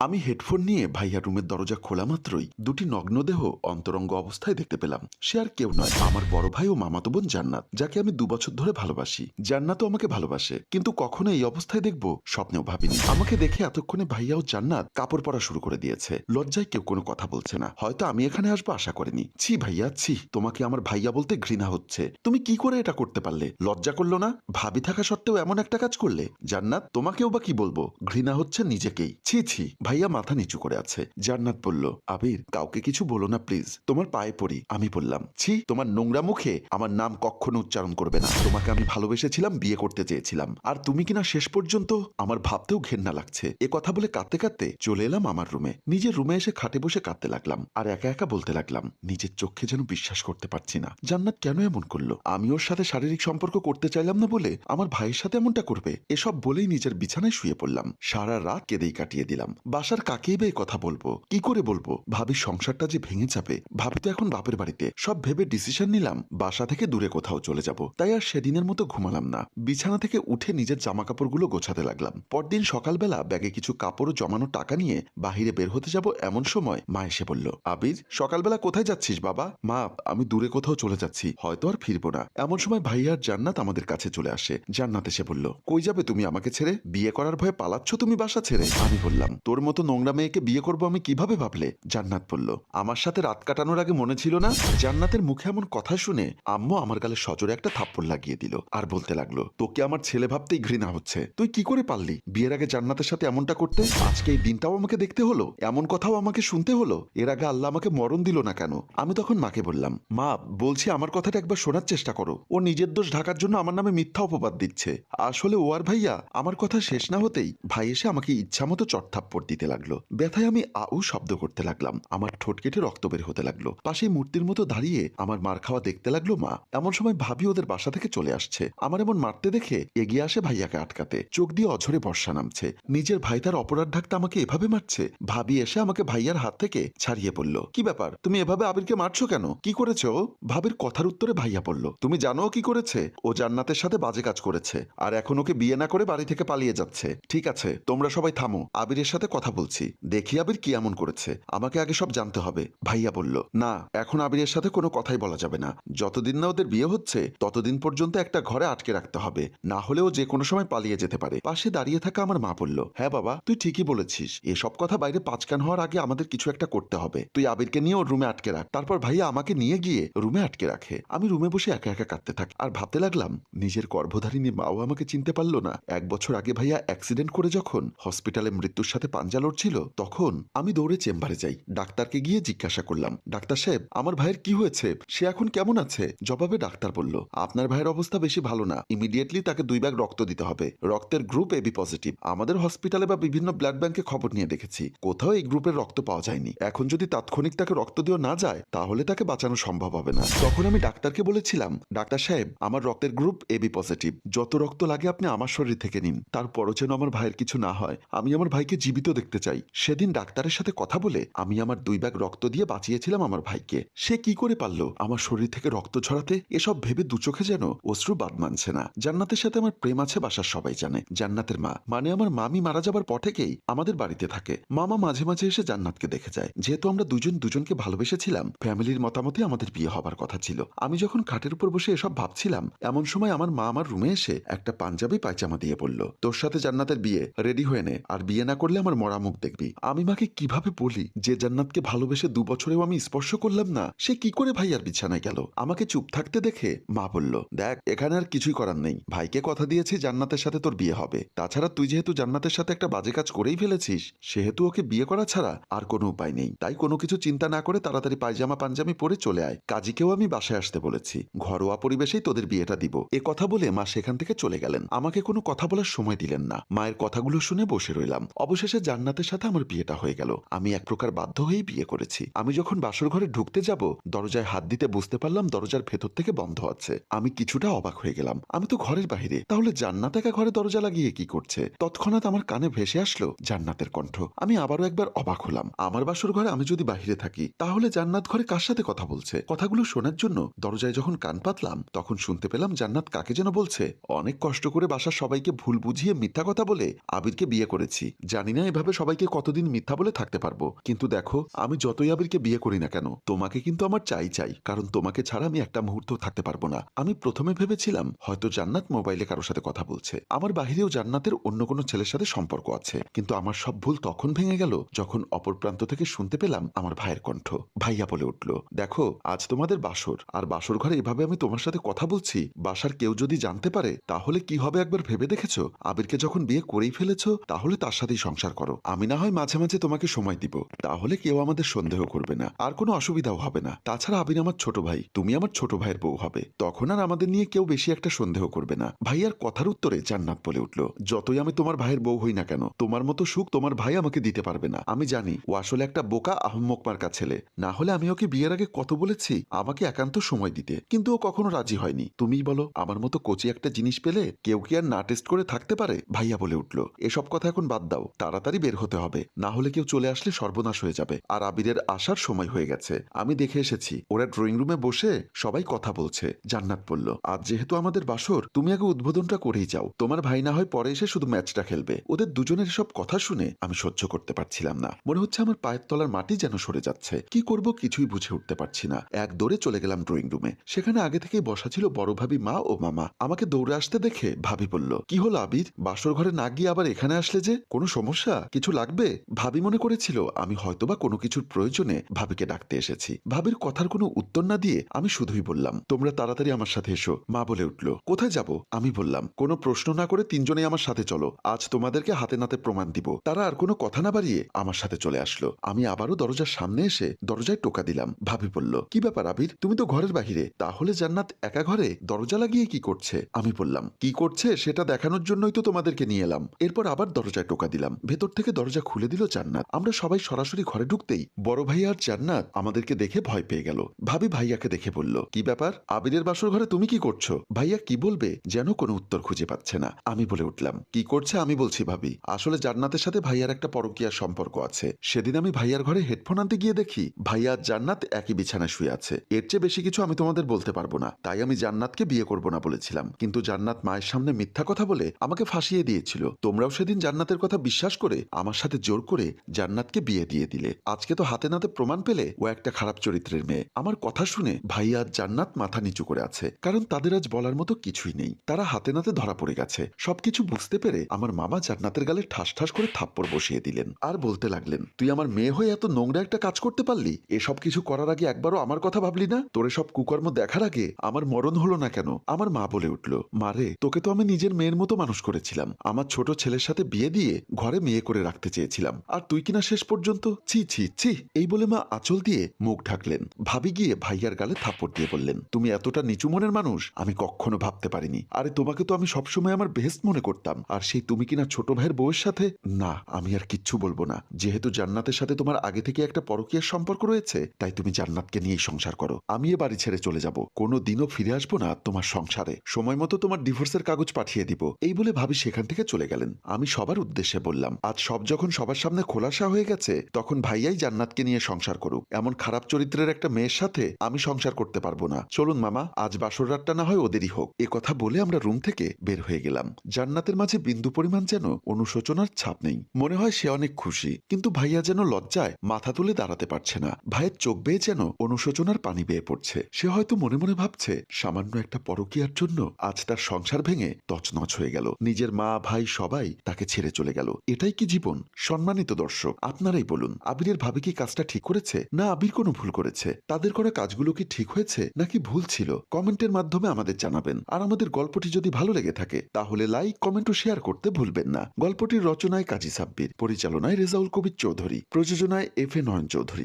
আমি হেডফোন নিয়ে ভাইয়ার রুমের দরজা খোলা মাত্রই দুটি নগ্ন দেহ অন্তরঙ্গ অবস্থায় দেখতে পেলাম। সে আর কেউ নয়, আমার বড় ভাই ও মামাতো বোন জান্নাত, যাকে আমি 2 বছর ধরে ভালোবাসি। জান্নাতও আমাকে ভালোবাসে, কিন্তু কখনো এই অবস্থায় দেখব স্বপ্নেও ভাবিনি। আমাকে দেখে এতক্ষণে ভাইয়া ও জান্নাত কাপড় পরা শুরু করে দিয়েছে। লজ্জায় কেউ কোনো কথা বলছে না। হয়তো আমি এখানে আসবো আশা করিনি। ছি ভাইয়া, ছি, তোমাকে আমার ভাইয়া বলতে ঘৃণা হচ্ছে। তুমি কি করে এটা করতে পারলে? লজ্জা করলো না? ভাবি থাকা সত্ত্বেও এমন একটা কাজ করলে। জান্নাত, তোমাকেও বা কি বলবো, ঘৃণা হচ্ছে নিজেকেই। ছি ছি। ভাইয়া মাথা নিচু করে আছে। জান্নাত বলল, আবির, কাউকে কিছু বলো না প্লিজ, তোমার পায়ে পড়ি। আমি বললাম, ছি, তোমার নোংরা মুখে আমার নাম কখনো উচ্চারণ করবে না। তোমাকে আমি ভালোবেসেছিলাম, বিয়ে করতে চেয়েছিলাম, আর তুমি কিনা শেষ পর্যন্ত আমার ভাবতেও ঘেন্না লাগছে। এ কথা বলে কাঁদতে কাঁদতে চলে এলাম আমার রুমে। নিজের রুমে এসে খাটে বসে কাঁদতে লাগলাম, আর একা একা বলতে লাগলাম, নিজের চোখে যেন বিশ্বাস করতে পারছি না। জান্নাত কেন এমন করলো? আমি ওর সাথে শারীরিক সম্পর্ক করতে চাইলাম না বলে আমার ভাইয়ের সাথে এমনটা করবে? এসব বলেই নিজের বিছানায় শুয়ে পড়লাম। সারা রাত কেঁদেই কাটিয়ে দিলাম। বাসার কাকেই বা কথা বলবো, কি করে বলবো? ভাবির সংসারটা যে ভেঙে যাবে। ভাবি তো এখন বাপের বাড়িতে। সব ভেবে ডিসিশন নিলাম বাসা থেকে দূরে কোথাও চলে যাব। তাই আর সেদিনের মতো ঘুমালাম না। বিছানা থেকে উঠে নিজের জামা কাপড়গুলো গোছাতে লাগলাম। পরদিন সকালবেলা ব্যাগে কিছু কাপড় ও জমানো টাকা নিয়ে বাহিরে বের হতে যাব এমন সময় মা এসে বলল, আবির, সকালবেলা কোথায় যাচ্ছিস বাবা? মা, আমি দূরে কোথাও চলে যাচ্ছি, হয়তো আর ফিরবো না। এমন সময় ভাইয়া আর জান্নাত আমাদের কাছে চলে আসে। জান্নাত এসে বলল, কই যাবে তুমি আমাকে ছেড়ে? বিয়ে করার ভয়ে পালাচ্ছ তুমি বাসা ছেড়ে? আমি বললাম, তোর মতো নোংরা মেয়েকে বিয়ে করবো আমি কিভাবে ভাবলে? জান্নাত বলল, আমার সাথে রাত কাটানোর আগে মনে ছিল না? জান্নাতের মুখে এমন কথা শুনে আম্মু আমার গালে সজোরে একটা থাপ্পড় লাগিয়ে দিল, আর বলতে লাগলো, তোকে আমার ছেলে ভাবতেই ঘৃণা হচ্ছে। তুই কি করে পারলি বিয়ের আগে জান্নাতের সাথে এমনটা করতে? আজকে এই দিনটাও আমাকে দেখতে হলো, এমন কথাও আমাকে শুনতে হলো। এর আগে আল্লাহ আমাকে মরণ দিল না কেন? আমি তখন মাকে বললাম, মা, বলছি আমার কথাটা একবার শোনার চেষ্টা করো। ও নিজের দোষ ঢাকার জন্য আমার নামে মিথ্যা অপবাদ দিচ্ছে। আসলে ও আর ভাইয়া। আমার কথা শেষ না হতেই ভাই এসে আমাকে ইচ্ছামতো চটথাপ্পড় দিতে লাগলো। ব্যথায় আমি আউ শব্দ করতে লাগলাম। আমার ঠোঁট কেটে রক্ত বের হতে লাগলো। পাশেই মূর্তির মতো দাঁড়িয়ে আমার মার খাওয়া দেখতে লাগলো মা। এমন সময় ভাবি ওদের বাসা থেকে চলে আসছে। আমার এমন মারতে দেখে এগিয়ে আসে ভাইয়াকে আটকাতে। চোখ দিয়ে অঝরে বর্ষা নামছে। নিজের ভাই তার অপরাধ ঢাকতে আমাকে এভাবে মারছে। ভাবি এসে আমাকে ভাইয়ার হাত থেকে ছাড়িয়ে পড়ল। কি ব্যাপার, তুমি এভাবে আবিরকে মারছো কেন? কি করেছো? ভাবির কথার উত্তরে ভাইয়া বলল, তুমি জানো ও কি করেছে? ও জান্নাতের সাথে বাজে কাজ করেছে, আর এখন ওকে বিয়ে না করে বাড়ি থেকে পালিয়ে যাচ্ছে। ঠিক আছে, তোমরা সবাই থামো, আবিরের সাথে কথা বলছি। দেখি আবির কি এমন করেছে, আমাকে আগে সব জানতে হবে। ভাইয়া বলল, না, এখন আবিরের সাথে কোনো কথাই বলা যাবে না। যতদিন না ওদের বিয়ে হচ্ছে ততদিন পর্যন্ত একটা ঘরে আটকে রাখতে হবে, না হলেও যে কোনো সময় পালিয়ে যেতে পারে। পাশে দাঁড়িয়ে থাকা আমার মা বলল, হ্যাঁ বাবা, তুই ঠিকই বলেছিস। এসব কথা বাইরে পাঁচকান হওয়ার আগে আমাদের কিছু একটা করতে হবে। তুই আবিরকে নিয়ে ওর রুমে আটকে রাখ। তারপর ভাইয়া আমাকে নিয়ে গিয়ে রুমে আটকে রাখে। আমি রুমে বসে একা একা কাঁদতে থাকি, আর ভাবতে লাগলাম, নিজের গর্ভধারিণী মাও আমাকে চিনতে পারলো না। 1 বছর আগে ভাইয়া অ্যাক্সিডেন্ট করে যখন হসপিটালে মৃত্যুর সাথে পাঞ্জা লড়ছিল, তখন আমি দৌড়ে চেম্বারে যাই। ডাক্তারকে গিয়ে জিজ্ঞাসা করলাম, ডাক্তার সাহেব, আমার ভাইয়ের কি হয়েছে? সে এখন কেমন আছে? জবাবে ডাক্তার বলল, আপনার ভাইয়ের অবস্থা বেশি ভালো না। ইমিডিয়েটলি তাকে 2 ব্যাগ রক্ত দিতে হবে। রক্তের গ্রুপ এবি পজিটিভ। আমাদের হসপিটালে বা বিভিন্ন ব্লাড ব্যাংকে খবর নিয়ে দেখেছি, কোথাও এই গ্রুপের রক্ত পাওয়া যায়নি। এখন যদি তাৎক্ষণিক তাকে রক্ত দেওয়া না যায়, তাহলে তাকে বাঁচানো সম্ভব হবে না। তখন আমি ডাক্তারকে বলেছিলাম, ডাক্তার সাহেব, আমার রক্তের গ্রুপ এবি পজিটিভ। যত রক্ত লাগে আপনি আমার শরীর থেকে নিন, তারপরও যেন আমার ভাইয়ের কিছু না হয়। আমি আমার ভাইকে জীবিত দেখতে চাই। সেদিন ডাক্তারের সাথে কথা বলে আমি আমার 2 ব্যাগ রক্ত দিয়ে বাঁচিয়েছিলাম আমার ভাইকে। সে কি করে পারলো আমার শরীর থেকে রক্ত ঝরাতে? এসব ভেবে দু চোখে যেন অশ্রু বাদ মানছে না। জান্নাতের সাথে আমার প্রেম আছে বাসার সবাই জানে। জান্নাতের মা, মানে আমার মামি, মারা যাবার পর থেকেই আমাদের বাড়িতে থাকে। মামা মাঝে মাঝে এসে জান্নাতকে দেখে যায়। যেহেতু আমরা দুজন দুজনকে ভালোবেসেছিলাম, ফ্যামিলির মতামতে আমাদের বিয়ে হবার কথা ছিল। আমি যখন খাটের উপর বসে এসব ভাবছিলাম, এমন সময় আমার মা আমার রুমে এসে একটা পাঞ্জাবি পায়জামা দিয়ে বলল, তোর সাথে জান্নাতের বিয়ে, রেডি হয়ে নে, আর বিয়ে না করলে আমার মরা মুখ দেখবি। আমি মাকে কিভাবে বলি যে জান্নাতকে ভালোবেসে 2 বছরেও আমি স্পর্শ করলাম না, সে কি করে ভাইয়ার বিছানায় গেল? আমাকে চুপ থাকতে দেখে মা বলল, দেখ, এখানে আর কিছুই করার নেই। ভাইকে কথা দিয়েছি জান্নাতের সাথে তোর বিয়ে হবে। তাছাড়া তুই যেহেতু জান্নাতের সাথে একটা বাজে কাজ করেই ফেলেছিস, সেহেতু ওকে বিয়ে করা ছাড়া আর কোনো উপায় নেই। তাই কোনো কিছু চিন্তা না করে তাড়াতাড়ি পায়জামা পাঞ্জাবি পরে চলে আয়। কাজীকেও আমি বাসায় আসতে বলেছি। ঘরোয়া পরিবেশেই তোদের বিয়েটা দিব। এ কথা বলে মা সেখান থেকে চলে গেলেন। আমাকে কোনো কথা বলার সময় দিলেন না। মায়ের কথাগুলো শুনে বসে রইলাম। অবশেষে জান্নাতের সাথে আমার বিয়েটা হয়ে গেল। আমি এক প্রকার বাধ্য হয়েই বিয়ে করেছি। আমি যখন বাসর ঘরে ঢুকতে যাব, দরজায় হাত দিতে বুঝতে পারলাম দরজার ভেতর থেকে বন্ধ আছে। আমি কিছুটা অবাক হয়ে গেলাম। আমি তো ঘরের বাইরে, তাহলে জান্নাত একা ঘরে দরজা লাগিয়ে কি করছে? তৎক্ষণাৎ আমার কানে ভেসে আসলো জান্নাতের কণ্ঠ। আমি আবারও একবার অবাক হলাম। আমার বাসর ঘরে আমি যদি বাহিরে থাকি, তাহলে জান্নাত ঘরে কার সাথে কথা বলছে? কথাগুলো শোনার জন্য দরজায় যখন কান পাতলাম, তখন শুনতে পেলাম জান্নাত কাকে যেন বলছে, অনেক কষ্ট করে বাসার সবাইকে ভুল বুঝিয়ে মিথ্যা কথা বলে আবিরকে বিয়ে করেছি। জানি না এভাবে সবাইকে কতদিন মিথ্যা বলে থাকতে পারবো, কিন্তু দেখো আমি যতই আবিরকে বিয়ে করি না কেন তোমাকে কিন্তু আমার চাই, কারণ তোমাকে ছাড়া আমি একটা মুহূর্ত থাকতে পারবো না। আমি প্রথমে ভেবেছিলাম হয়তো জান্নাত মোবাইলে কারোর সাথে কথা বলছে, আমার বাহিরেও জান্নাতের অন্য কোনো ছেলের সাথে সম্পর্ক আছে, কিন্তু আমার সব ভুল তখন ভেঙে গেল যখন অপর প্রান্ত থেকে শুনতে পেলাম আমার ভাইয়ের কণ্ঠ। ভাইয়া বলে উঠল, দেখো আজ তোমাদের বাসর, আর বাসর ঘরে এভাবে আমি তোমার সাথে কথা বলছি, বাসার কেউ যদি জানতে পারে তাহলে কি হবে একবার ভেবে দেখেছো? আবিরকে যখন বিয়ে করেই ফেলেছো তাহলে তার সাথেই সংসার করো, আমি না হয় মাঝে মাঝে তোমাকে সময় দিব, তাহলে কেউ আমাদের সন্দেহ করবে না, আর কোনো অসুবিধাও হবে না। তাছাড়া আবির আমার ছোট ভাই, তুমি আমার ছোট ভাইয়ের বউ হবে, তখন আর আমাদের নিয়ে কেউ বেশি একটা সন্দেহ করবে না। ভাইয়ার কথার উত্তরে জান্নাত বলে উঠল, যতই আমি তোমার ভাইয়ের বউ হই না কেন তোমার মতো সুখ তোমার ভাই আমাকে দিতে পারবে না। আমি জানি ও আসলে একটা বোকা আহম্মক মার্কা ছেলে, না হলে আমি ওকে বিয়ের আগে কত বলেছি আমাকে একান্ত সময় দিতে, কিন্তু ও কখনো রাজি হয়নি। তুমিই বলো, আমার মতো কচি একটা জিনিস পেলে কেউ কি আর না টেস্ট করে থাকতে পারে? ভাইয়া বলে উঠল, এসব কথা এখন বাদ দাও, তাড়াতাড়ি বের হতে হবে, না হলে কেউ চলে আসলে সর্বনাশ হয়ে যাবে। আর আবিরের আসার সময় হয়ে গেছে, আমি দেখে এসেছি ওরা ড্রয়িং রুমে বসে সবাই কথা বলছে। জান্নাত বলল, আজ যেহেতু আমাদের বাসর তুমি আগে উদ্বোধনটা করেই যাও, তোমার ভাই না হয় পরে এসে শুধু ম্যাচটা খেলবে। ওদের দুজনের সব কথা শুনে আমি সহ্য করতে পারছিলাম না, মনে হচ্ছে আমার পায়ের তলার মাটি যেন সরে যাচ্ছে, কি করব কিছুই বুঝে উঠতে পারছি না। এক দৌড়ে চলে গেলাম ড্রয়িং রুমে, সেখানে আগে থেকেই বসা ছিল বড় ভাবি, মা ও মামা। আমাকে দৌড়ে আসতে দেখে ভাবি বলল, কি হলো আবির, বাসর ঘরে না গিয়ে আবার এখানে আসলে যে? কোনো সমস্যা, কিছু লাগবে? ভাবি মনে করেছিল আমি হয়তোবা কোনো কিছুর প্রয়োজনে ভাবিকে ডাকতে এসেছি। ভাবির কথার কোনো উত্তর না দিয়ে আমি শুধুই বললাম, তোমরা তাড়াতাড়ি আমার সাথে এসো। মা বলে উঠল, কোথায় যাব? আমি বললাম, কোনো প্রশ্ন না করে তিনজনেই আমার সাথে চলো, আজ তোমাদেরকে হাতে নাতে প্রমাণ দিব। তারা আর কোনো কথা না বাড়িয়ে আমার সাথে চলে আসলো। আমি আবারও দরজার সামনে এসে দরজায় টোকা দিলাম। ভাবি বলল, কি ব্যাপার আবির, তুমি তো ঘরের বাহিরে, তাহলে জান্নাত একা ঘরে দরজা লাগিয়ে কি করছে? আমি বললাম, কি করছে সেটা দেখানোর জন্যই তো তোমাদেরকে নিয়ে এলাম। এরপর আবার দরজায় টোকা দিলাম। ভেতর থেকে দরজা খুলে দিল জান্নাত। আমরা সবাই সরাসরি ঘরে ঢুকতেই বড় ভাই আর জান্নাত আমাদেরকে দেখে ভয় পেয়ে গেল। ভাবি ভাইয়াকে দেখে বলল, কি ব্যাপার, আবিরের বাসর ঘরে তুমি কি করছো? ভাইয়া কি বলবে যেন কোনো উত্তর খুঁজে পাচ্ছে না। আমি বলে উঠলাম, কি করছে আমি বলছি ভাবি, আসলে জান্নাতের সাথে ভাইয়ার একটা পরকীয়ার সম্পর্ক আছে। সেদিন আমি ভাইয়ার ঘরে হেডফোন আনতে গিয়ে দেখি ভাইয়া আর জান্নাত একই বিছানায় শুয়ে আছে। এর চেয়ে বেশি কিছু আমি তোমাদের বলতে পারবো না, তাই আমি জান্নাতকে বিয়ে করব না বলেছিলাম, কিন্তু জান্নাত মায়ের সামনে মিথ্যা কথা বলে আমাকে ফাঁসিয়ে দিয়েছিল। তোমরাও সেদিন জান্নাতের কথা বিশ্বাস করে আমার সাথে জোর করে জান্নাতকে বিয়ে দিয়ে দিলে। আজকে তো হাতে নাতে প্রমাণ পেলে ও একটা খারাপ চরিত্রের মেয়ে। আমার কথা শুনে ভাইয়া আর জান্নাত মাথা নিচু করে আছে, কারণ তাদের আজ বলার মতো কিছুই নেই। তারা হাতে নাতে ধরা পড়ে গেছে। সবকিছু বুঝতে পেরে আমার মামা জান্নাতের গালে ঠাস ঠাস করে থাপ্পড় বসিয়ে দিলেন, আর বলতে লাগলেন, তুই আমার মেয়ে হয়ে এত নোংরা একটা কাজ করতে পারলি? এসব কিছু করার আগে একবারও আমার কথা ভাবলি না? তোর সব কুকর্ম দেখার আগে আমার মরণ হলো না কেন? আমার মা বলে উঠল, মারে, তোকে তো আমি নিজের মেয়ের মতো মানুষ করেছিলাম, আমার ছোট ছেলের সাথে বিয়ে দিয়ে ঘরে মেয়ে করে রাখতে চেয়েছিলাম, আর তুই কিনা শেষ পর্যন্ত ছি ছি ছি। এই বলে মা আঁচল দিয়ে মুখ ঢাকলেন। ভাবি গিয়ে ভাইয়ার গালে থাপ্পড় দিয়ে বললেন, তুমি এতটা নিচু মনের মানুষ আমি কখনো ভাবতে পারিনি। আরে তোমাকে তো আমি সবসময় আমার বেহেস্ত মনে করতাম, আর সেই তুমি কিনা ছোট ভাইয়ের বউয়ের সাথে? না, আমি আর কিচ্ছু বলবো না। যেহেতু জান্নাতের সাথে তোমার আগে থেকে একটা পরকীয়ার সম্পর্ক রয়েছে, তাই তুমি জান্নাতকে নিয়েই সংসার করো। আমি এ বাড়ি ছেড়ে চলে যাব, কোনো দিনও ফিরে আসবো না তোমার সংসারে। সময় মতো তোমার ডিভোর্সের কাগজ পাঠিয়ে দিব। এই বলে ভাবি সেখান থেকে চলে গেলেন। আমি সবার উদ্দেশ্যে বললাম, আজ সব যখন সবার সামনে খোলাসা হয়ে গেছে, তখন ভাইয়াই জান্নাতকে নিয়ে সংসার করুক। এমন খারাপ চরিত্রের একটা মেয়ের সাথে আমি সংসার করতে পারবো না। চলুন মামা, আজ বাসর রাতটা না হয় ওদেরই হোক। এ কথা বলে আমরা রুম থেকে বের হয়ে গেলাম। জান্নাতের মাঝে বিন্দু পরিমাণ যেন অনুশোচনার ছাপ নেই। মনে হয় সে অনেক খুশি, কিন্তু ভাইয়া যেন লজ্জায় মাথা তুলে দাঁড়াতে পারছে না। ভাইয়ের চোখ বেয়ে যেন অনুশোচনার পানি বেয়ে পড়ছে। সে হয়তো মনে মনে ভাবছে, সামান্য একটা পরকীয়ার জন্য আজ তার সংসার ভেঙে তছনছ হয়ে গেল। নিজের মা ভাই সবাই তাকে ছেড়ে চলে গেল। এটাই কি জীবন? সম্মানিত দর্শক, আপনারাই বলুন, আবিরের ভাবি কি কাজটা ঠিক করেছে, না আবির কোনো ভুল করেছে? তাদের করা কাজগুলো কি ঠিক হয়েছে নাকি ভুল ছিল? কমেন্টের মাধ্যমে আমাদের জানাবেন। আর আমাদের গল্পটি যদি ভালো লেগে থাকে তাহলে লাইক, কমেন্ট ও শেয়ার করতে ভুলবেন না। গল্পটির রচনায় কাজী সাব্বির, পরিচালনায় রেজাউল কবির চৌধুরী, প্রযোজনায় এফ এ নয়ন চৌধুরী।